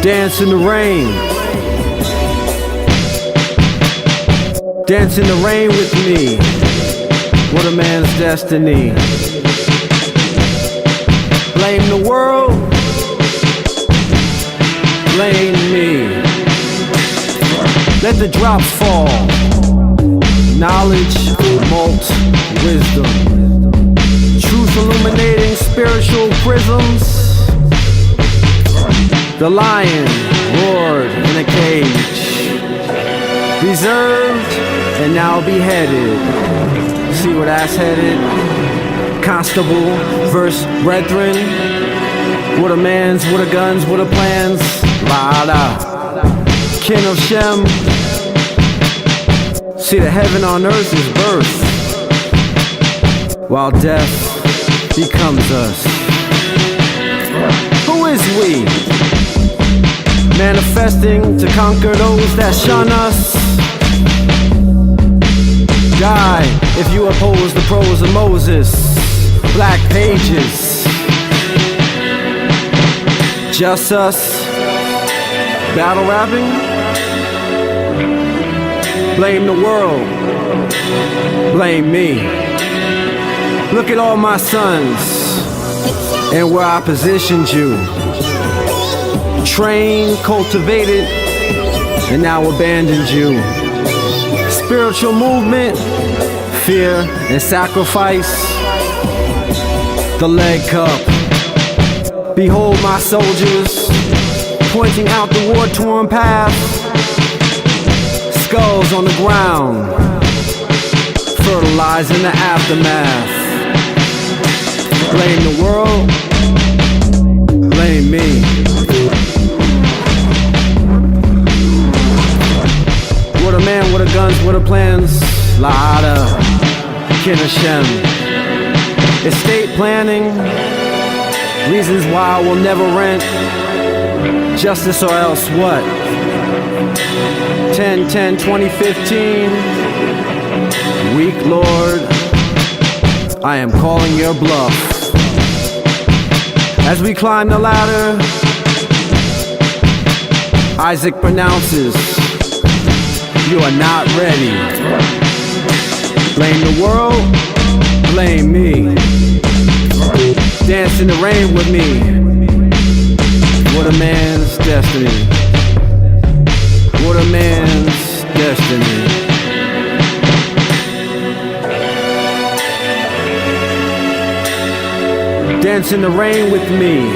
Dance in the rain. Dance in the rain with me. What a man's destiny. Blame the world. Blame me. Let the drops fall. Knowledge, malt, wisdom. Truth illuminating spiritual prisms. The lion roared in a cage, reserved and now beheaded. See where that's headed? Constable versus brethren. What a man's, what a guns, what a plans. La-da. Kin of Shem. See, the heaven on earth is birth, while death becomes us. Who is we? Manifesting to conquer those that shun us. Die if you oppose the prose of Moses. Black pages. Just us. Battle rapping. Blame the world. Blame me. Look at all my sons and where I positioned you. Trained, cultivated, and now abandoned you. Spiritual movement, fear and sacrifice. The leg cup. Behold my soldiers, pointing out the war-torn path. Skulls on the ground, fertilizing the aftermath. Blame the world, blame me. What a man, what a guns, what a plans. La-da, Kin of Shem. Estate planning, reasons why I will never rent. Justice or else what? 10/10/2015. Weak Lord, I am calling your bluff. As we climb the ladder, Isaac pronounces, you are not ready. Blame the world, blame me. Dance in the rain with me. What a man's destiny. What a man's destiny. Dance in the rain with me.